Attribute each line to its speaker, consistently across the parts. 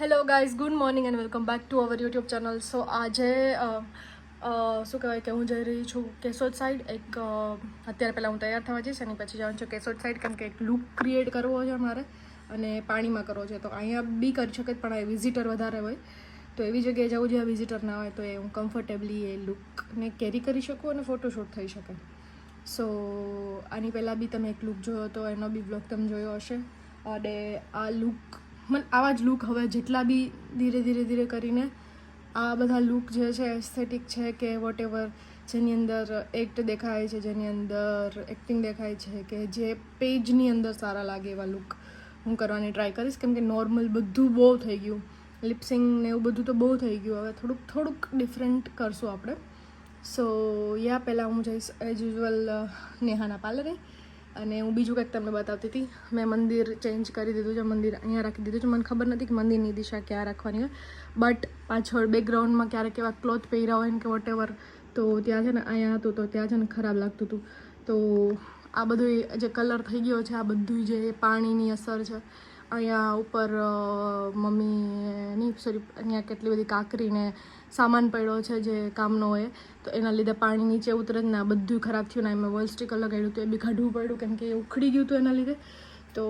Speaker 1: Hello guys, good morning and welcome back to our YouTube channel. So આજે શું કહેવાય કે હું જઈ રહી છું કેશોદ સાઈડ. અત્યારે પહેલાં હું તૈયાર થવા જઈશ અને પછી જવાનું છું કેશોદ સાઈડ, કારણ કે એક લુક ક્રિએટ કરવો છે મારે અને પાણીમાં કરવો છે. તો અહીંયા બી કરી શકે પણ આ વિઝિટર વધારે હોય, તો એવી જગ્યાએ જવું જ્યાં વિઝિટર ના હોય, તો એ હું કમ્ફર્ટેબલી એ લુકને કેરી કરી શકું અને ફોટોશૂટ થઈ શકે. સો આની પહેલાં બી તમે એક લુક જોયો હતો, એનો બી બ્લોગ તમે જોયો હશે. અને આ લુક આવા જ લુક હવે જેટલા બી ધીરે કરીને આ બધા લુક જે છે એસ્થેટિક છે કે વોટ એવર, જેની અંદર એક્ટ દેખાય છે, જેની અંદર એક્ટિંગ દેખાય છે, કે જે પેજની અંદર સારા લાગે એવા લુક હું કરવાની ટ્રાય કરીશ. કેમ કે નોર્મલ બધું બહુ થઈ ગયું, લિપસિંગ ને એવું બધું તો બહુ થઈ ગયું. હવે થોડુંક ડિફરન્ટ કરશું આપણે. સો યા પહેલાં હું જઈશ એઝ યુઝ્યુઅલ નેહાના પાર્લરે, અને હું બીજું કંઈક તમને બતાવતી હતી. મેં મંદિર ચેન્જ કરી દીધું છે, મંદિર અહીંયા રાખી દીધું છે. મને ખબર નથી કે મંદિરની દિશા ક્યાં રાખવાની હોય, બટ પાછળ બેકગ્રાઉન્ડમાં ક્યારેક એવા ક્લોથ પહેર્યા હોય ને કે વોટ એવર, તો ત્યાં છે ને અહીંયા હતું તો ત્યાં છે ને ખરાબ લાગતું હતું. તો આ બધું જે કલર થઈ ગયો છે, આ બધું જે પાણીની અસર છે, અહીંયા ઉપર મમ્મીની અહીંયા કેટલી બધી કાંકરીને સામાન પડ્યો છે જે કામનો હોય, તો એના લીધે પાણી નીચે ઉતરે જ ને આ બધું ખરાબ થયું ને. મેં વોલ સ્ટીકર લગાડ્યું તો એ બી કાઢવું પડ્યું કેમ કે એ ઉખડી ગયું હતું એના લીધે. તો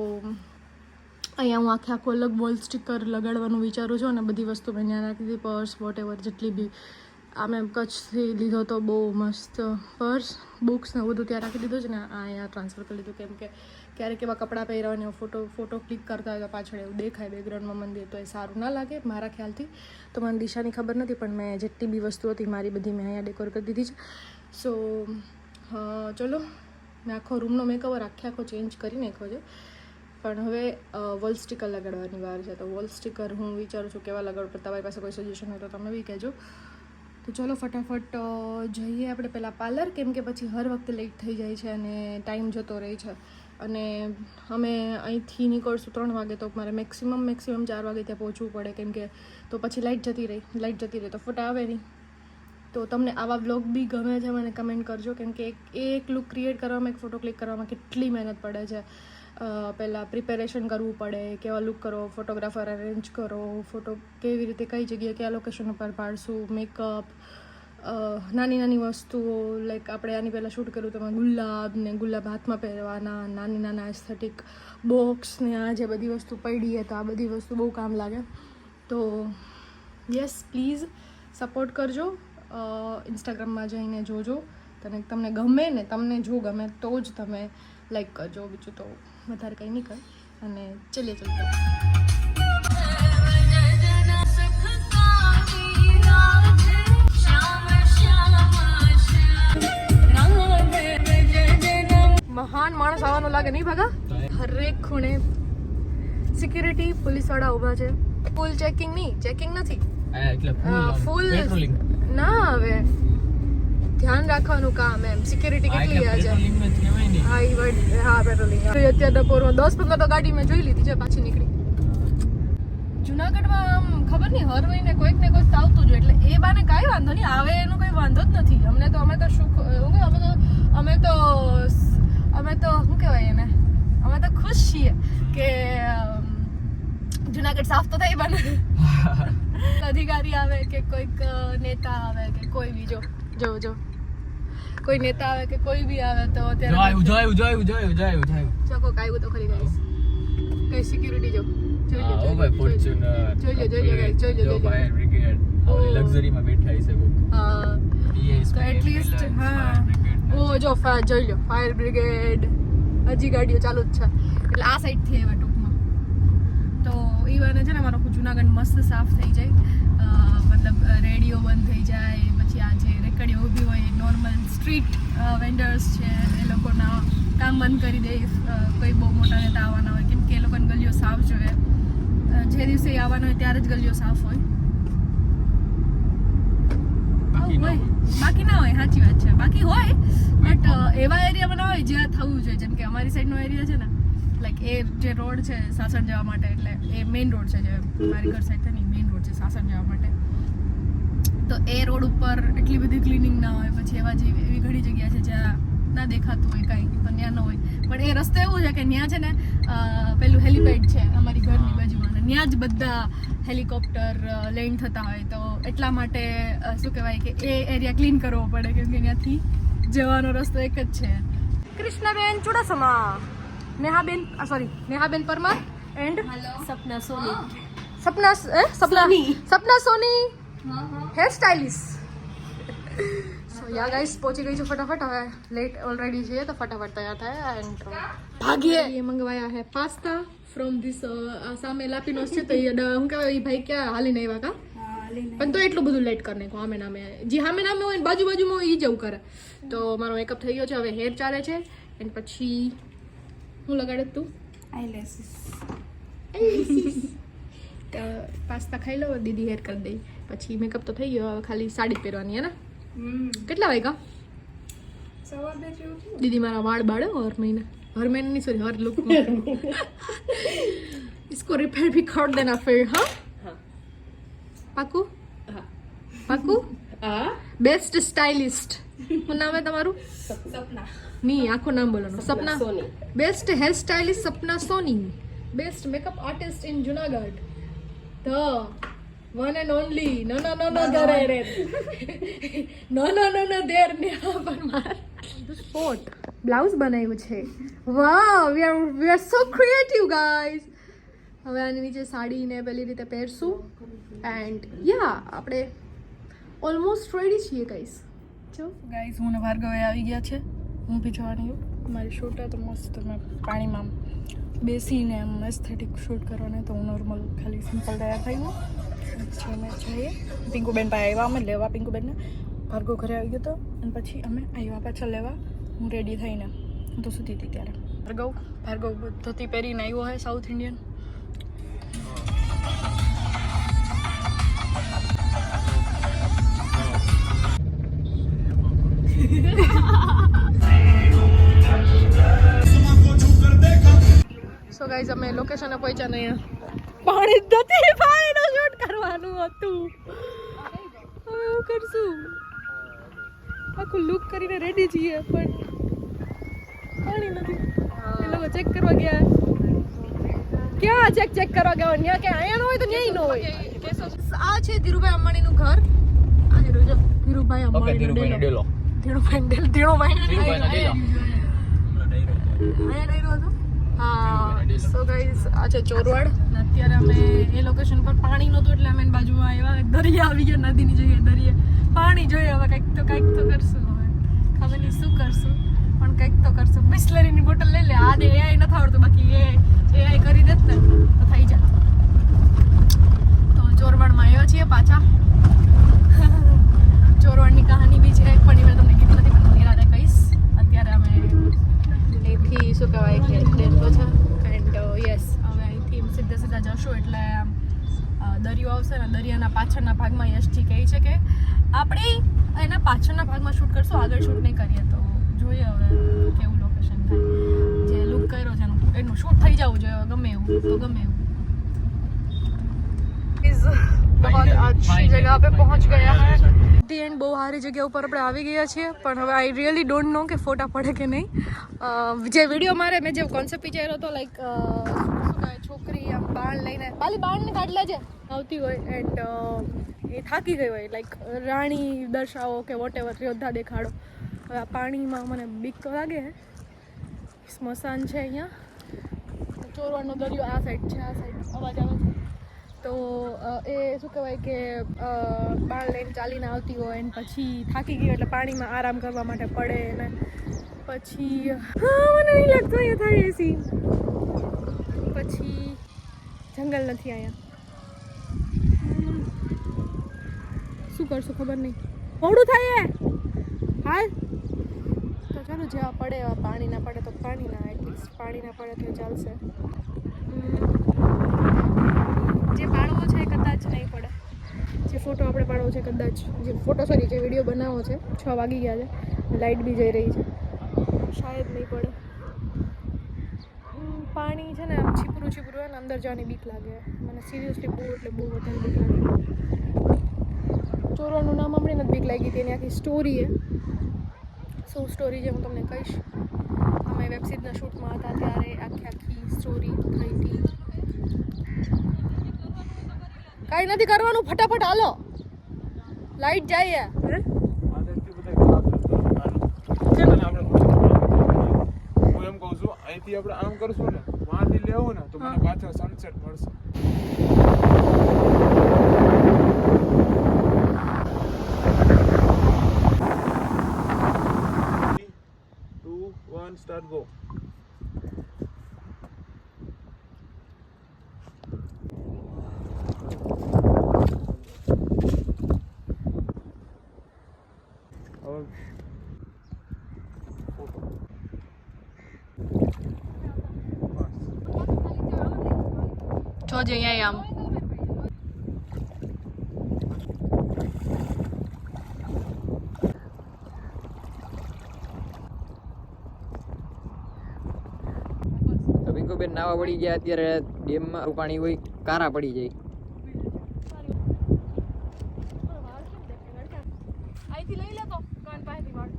Speaker 1: અહીંયા હું આખું અલગ વોલ સ્ટીકર લગાડવાનું વિચારું છું, અને બધી વસ્તુ મેં ત્યાં રાખી દીધી, પર્સ વોટ એવર જેટલી બી. આ મેં કચ્છથી લીધો તો બહુ મસ્ત પર્સ, બુક્સ ને બધું ત્યાં રાખી દીધું છે ને આ અહીંયા ટ્રાન્સફર કરી લીધું. કેમ કે ક્યારેક એવા કપડાં પહેર્યા અને ફોટો ક્લિક કરતા હોય તો પાછળ એવું દેખાય બેકગ્રાઉન્ડમાં મંદિર, તો એ સારું ના લાગે મારા ખ્યાલથી. તો મને દિશાની ખબર નથી, પણ મેં જેટલી બી વસ્તુ હતી મારી બધી મેં અહીંયા ડેકોર કરી દીધી છે. સો ચલો, મેં આખો રૂમનો મેકઓવર આખો ચેન્જ કરી નાખ્યો છે, પણ હવે વોલ સ્ટીકર લગાડવાની વાર છે. તો વોલ સ્ટીકર હું વિચારું છું કેવા લગાડું, પણ તમારી પાસે કોઈ સજેશન હોય તો તમે બી કહેજો. તો ચલો ફટાફટ જઈએ આપણે પહેલાં પાર્લર, કેમ કે પછી હર વખતે લેટ થઈ જાય છે અને ટાઈમ જતો રહે છે. અને અમે અહીંથી નીકળશું 3 વાગે, તો મારે મેક્સિમમ 4 વાગે ત્યાં પહોંચવું પડે, કેમ કે તો પછી લાઇટ જતી રહી તો ફોટા આવે નહીં. તો તમને આવા બ્લોગ બી ગમે છે મને કમેન્ટ કરજો, કેમ કે એક લુક ક્રિએટ કરવામાં, એક ફોટો ક્લિક કરવામાં કેટલી મહેનત પડે છે. પહેલાં પ્રિપેરેશન કરવું પડે, કેવા લુક કરો, ફોટોગ્રાફર અરેન્જ કરો, ફોટો કેવી રીતે કઈ જગ્યાએ કયા લોકેશન ઉપર પાડશું, મેકઅપ, નાની વસ્તુઓ. લાઈક આપણે આની પહેલાં શૂટ કર્યું તો એમાં ગુલાબ હાથમાં પહેરવાના, નાના એસ્થેટિક બોક્સ ને આ જે બધી વસ્તુ પડી છે, તો આ બધી વસ્તુ બહુ કામ લાગે. તો યસ, પ્લીઝ સપોર્ટ કરજો. ઇન્સ્ટાગ્રામમાં જઈને જોજો, તમને ગમે ને, તમને જો ગમે તો જ તમે લાઈક કરજો, બીજું તો વધારે કંઈ નહીં કરે. અને ચલીએ મહાન માણસ આવવાનું લાગે નહીં ભાગા. હરેક ખૂણે સિક્યુરિટી પોલીસવાળા ઊભા છે. ફૂલ ચેકિંગ નથી, ફૂલ ના, હવે ધ્યાન રાખવાનું કામ એમ. સિક્યુરિટી કેટલી આજે હા પેટ્રોલિંગ. અત્યારે બપોરમાં 10-15 તો ગાડી મેં જોઈ લીધી છે, પાછી નીકળી. જુનાગઢમાં આમ ખબર નહીં હર મહિને કોઈક ને કોઈક આવતું જ હોય, એટલે એ બાને કાંઈ વાંધો નહીં આવે, એનો કોઈ વાંધો જ નથી. અમે તો શું કહેવાય એને, અમે તો ખુશ છીએ કે જુનાગઢ સાફ તો થાય બને. અધિકારી આવે કે કોઈક નેતા આવે કે કોઈ બી, જો કોઈ નેતા આવે કે કોઈ બી આવે તો અત્યારે ચોકો કાયું તો ખરી ગઈ કઈ સિક્યુરિટી જોઈ લો
Speaker 2: ફાયર બ્રિગેડ લક્ઝરીમાં બેઠા છે
Speaker 1: હા, તો એટલીસ્ટ હા જો જોઈ લો ફાયર બ્રિગેડ હજી ગાડીઓ ચાલુ જ છે, એટલે આ સાઈડથી એવા ટૂંકમાં. તો એ વાને છે ને અમારો જુનાગઢ મસ્ત સાફ થઈ જાય, મતલબ રેડિયો બંધ થઈ જાય, પછી આ જે રેકડીઓ ઊભી હોય નોર્મલ સ્ટ્રીટ વેન્ડર્સ છે એ લોકોના કામ બંધ કરી દે. કોઈ બહુ મોટા નેતા આવવાના હોય, કેમ કે એ લોકોને ગલીઓ સાફ જોઈએ. જે દિવસે આવવાના હોય ત્યારે જ ગલીઓ સાફ હોય, બાકી ના હોય. સાચી વાત છે, બાકી હોય બટ એવા એરિયામાં ના હોય જ્યાં થવું જોઈએ. જેમ કે અમારી સાઈડનો એરિયા છે ને, લાઈક એ જે રોડ છે સાસણ જવા માટે, એટલે એ મેઇન રોડ છે, જે મારી ઘર સાઈડ નહીં મેઇન રોડ છે સાસણ જવા માટે. તો એ રોડ ઉપર એટલી બધી ક્લિનિંગ ના હોય, પછી એવી ઘણી જગ્યા છે જ્યાં ના દેખાતું હોય કાંઈ, પણ ત્યાં ન હોય. પણ એ રસ્તો એવું છે કે ત્યાં છે ને પેલું હેલિપેડ છે અમારી ઘરની બાજુમાં, ત્યાં જ બધા હેલિકોપ્ટર લેન્ડ થતા હોય તો એટલા માટે શું કહેવાય કે એ એરિયા ક્લીન કરવો પડે કેમ કે ત્યાંથી જવાનો રસ્તો એક જ છે. Krishnaben Chudasama, Nehaben Parmar and
Speaker 3: Sapna Soni.
Speaker 1: Sapna Soni hair stylist. So yeah guys પહોંચી ગઈ છું ફટાફટ. હવે લેટ ઓલરેડી છે તો ફટાફટ તૈયાર થાય એન્ડ ભાગીએ. એ મંગવાયા હે પાસ્તા ફ્રોમ ધીસ સામે લાપીનોસ છે તો હું કહેવાય એ ભાઈ ક્યાં હાલીને આવ્યા કા પણ તો એટલું બધું લેટ કરી નાખું. આમે નામે જે સામે નામે હોય ને બાજુમાં હોય એ જવું કરે. તો મારો મેકઅપ થઈ ગયો છે, હવે હેર ચાલે છે એન્ડ પછી હું લગાડે તું
Speaker 3: આઈલેસીસ.
Speaker 1: પાસ્તા ખાઈ લો, દીદી હેર કરી દઈ, પછી મેકઅપ તો થઈ ગયો, હવે ખાલી સાડી પહેરવાની હે ને. કેટલા વાગ્યા?
Speaker 3: 2:15 જેવું થયું.
Speaker 1: દીદી મારા વાળ બાળે હર મહિને नहीं सॉरी हर लुक इसको रिपेयर भी कर देना फिर. हाँ पाकू पाकू बेस्ट स्टाइलिस्ट શું નામ હે તમારું?
Speaker 3: સપના.
Speaker 1: નહીં આખું નામ બોલવાનું. Sapna
Speaker 3: Soni.
Speaker 1: Best hair stylist Sapna Soni, best makeup artist in Junagadh, the one and only no there Neha Parmar. Spot blouse બનાવ્યું છે. Wow we are so creative guys. હવે આની નીચે સાડીને પેલી રીતે પહેરશું એન્ડ યા આપણે ઓલમોસ્ટ રેડી છીએ ગાઈઝ. જો ગાઈઝ હું ને ભાર્ગવ આવી ગયા છે. હું બી જવાની મારી શૂટ તો મસ્ત મેં પાણીમાં બેસીને એમ એસ્થેટિક શૂટ કરવાને તો હું નોર્મલ ખાલી સિમ્પલ તૈયાર થઈ હું પછી અમે જઈએ પિંકુબેન પાસે આવ્યા અમે લેવા. પિંકુબેનને ભાર્ગવ ઘરે આવી ગયો હતો અને પછી અમે આવ્યા પાછા લેવા. હું રેડી થઈને હું તો સૂતી હતી ત્યારે. ભાર્ગવ ધોતી પહેરીને આવ્યો હોય સાઉથ ઇન્ડિયન. સો ગાઈઝ અમે લોકેશને પહોંચ્યા ને અહીંયા પાણી ધોતી પાણીનો શૂટ કરવાનું હતું. હવે હું કરશું આખું લુક કરીને રેડી છીએ પણ પાણી નથી. એ લોકો ચેક કરવા ગયા. ક્યાં ચેક કરવા ગયા હોય? ત્યાં કે અહીંયા ન હોય તો ન્યાય ન હોય. આ છે ધીરુભાઈ અંબાણીનું ઘર. આ જો ધીરુભાઈ અંબાણીનો ડેલો. હા સો ગાઈઝ આ છે ચોરવાડ. અત્યારે અમે એ લોકેશન પર પાણી નહોતું એટલે અમે બાજુમાં આવ્યા. દરિયા આવી ગયો, નદીની જગ્યાએ દરિયા. પાણી જોઈએ હવે કંઈક તો કરશું. હવે ખબર નહીં શું કરશું પણ કંઈક તો કરશું. બિસ્લરીની બોટલ લઈ લે. આ દે એઆઈ નથી આવડતું, બાકી એઆઈ કરી દે ને તો થઈ જાય. તો ચોરવાડમાં આવ્યા છીએ પાછા. ચોરવાડની કહાની બી છે પણ એ મેં તમને કીધી નથી પણ નિરાતે કહીશ. અત્યારે અમે અહીંથી શું કહેવાય કે ડેલો છે એન્ડ યસ હવે અહીંથી સીધા જશું એટલે દરિયો આવશે ને દરિયાના પાછળના ભાગમાં યશજી કહે છે કે આપણે એના પાછળના ભાગમાં શૂટ કરશું, આગળ શૂટ નહીં કરીએ. તો જોઈએ હવે કેવું લોકેશન થાય. જે લુક કર્યો છે એનું શૂટ થઈ જવું જોઈએ ગમે એવું તો ગમે એવું. बहुत अच्छी जगह पे पहुंच गया है. दी एंड બહુ સારી જગ્યા ઉપર આપણે આવી ગયા છીએ પણ હવે આઈ રિયલી ડોન્ટ નો કે ફોટા પડે કે નહીં. જે વિડીયો મારે મેં જે કોન્સેપ્ટ વિચાર્યો હતો લાઈક શું કહે છોકરી આમ બાણ લઈને બાણને કાઢ લેજે આવતી હોય એન્ડ એ થાકી ગઈ હોય લાઈક રાણી દર્શાવો કે વોટ એવર યોદ્ધા દેખાડો. હવે આ પાણીમાં મને બીક તો લાગે. સ્મશાન છે અહીંયા. ચોરવાડનો દરિયો આ સાઈડ છે. આ સાઈડ અવાજ આવે છે તો એ શું કહેવાય કે બાળ લઈને ચાલીને આવતી હોય અને પછી થાકી ગઈ એટલે પાણીમાં આરામ કરવા માટે પડે ને પછી મને નહીં લાગતું અહીંયા થાય એ સીન. પછી જંગલ નથી અહીંયા. શું કરશું ખબર નહીં. મોડું થાય હાલ તો ચાલો જેવા પડે એવા. પાણી ના પડે તો પાણીના એટલીસ્ટ પાણી ના પડે તો ચાલશે. જે પાડવો છે કદાચ નહીં પડે. જે ફોટો આપણે પાડવો છે કદાચ જે વિડીયો બનાવવો છે 6 વાગી ગયા છે. લાઇટ બી જઈ રહી છે શાયદ નહીં પડે. પાણી છે ને આમ છીપરું હોય ને અંદર જવાની બીક લાગે મને સિરિયસલી બહુ એટલે બહુ વધારે બીક લાગે. ચોરવાનું નામ હમણાં નથી બીક લાગી હતી. એની આખી સ્ટોરી છે. શું સ્ટોરી છે હું તમને કહીશ. અમે વેબ સિરીઝના શૂટમાં હતા ત્યારે આખી સ્ટોરી થઈ હતી. કાંઈ નથી કરવાનું, ફટાફટ હાલો, લાઈટ જાય.
Speaker 4: હું એમ કહું છું અહીંથી આપણે આમ કરશું ને વાંથી લેવું ને તો મને પાછળ સનસેટ મળશે. 2, 1 start go.
Speaker 1: જોજે અહીંયા આમ
Speaker 2: તો પિંકુબેન નાવા પડી ગયા અત્યારે ડેમમાં પાણી હોય કારા પડી જાય.
Speaker 1: અહીંથી લઈ લેતો કાન પાસેથી વાળ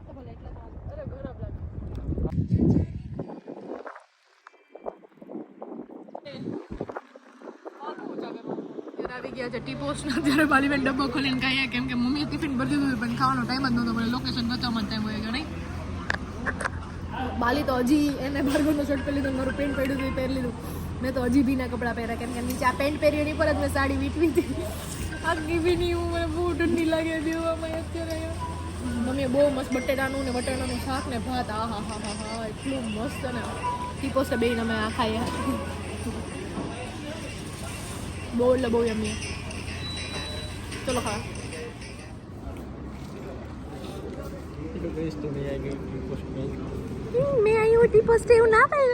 Speaker 1: તો ભલે એટલા તો અરે ગરમ લાગે. આવી ગયા છે ટી પોસ્ટના. અત્યારે બાલીબેન ડબ્બો ખોલીને ખાઈએ કેમ કે મમ્મીએ ટિફિન ભરી દીધું પણ ખાવાનો ટાઈમ જ નહોતો મળે. લોકેશન બતાવવામાં ટાઈમ હોય કે નહીં. બાલી તો હજી એને ભાર્ગવનો શર્ટ પહેરી લીધો, મારું પેન્ટ પહેર્યું હતું એ પહેરી લીધું. મેં તો હજી ભીના કપડાં પહેર્યા કેમ કે નીચે આ પેન્ટ પહેરી એની પર જ મેં સાડી વીટવી હતી. આખી ભીની હું મને બહુ ઠંડી લાગે દેવામાં અત્યારે. મમ્મીએ બહુ મસ્ત બટેટાનું ને વટાણાનું શાક ને ભાત, આ હા હા હા હા એટલું મસ્ત ને ટી પોસ્ટે બેન અમે આ ખાઈએ. બહુ એટલે બહુ યમ્મી. ચલો ખા. મેં આવ્યું ટી પોસ્ટ એવું ના પાય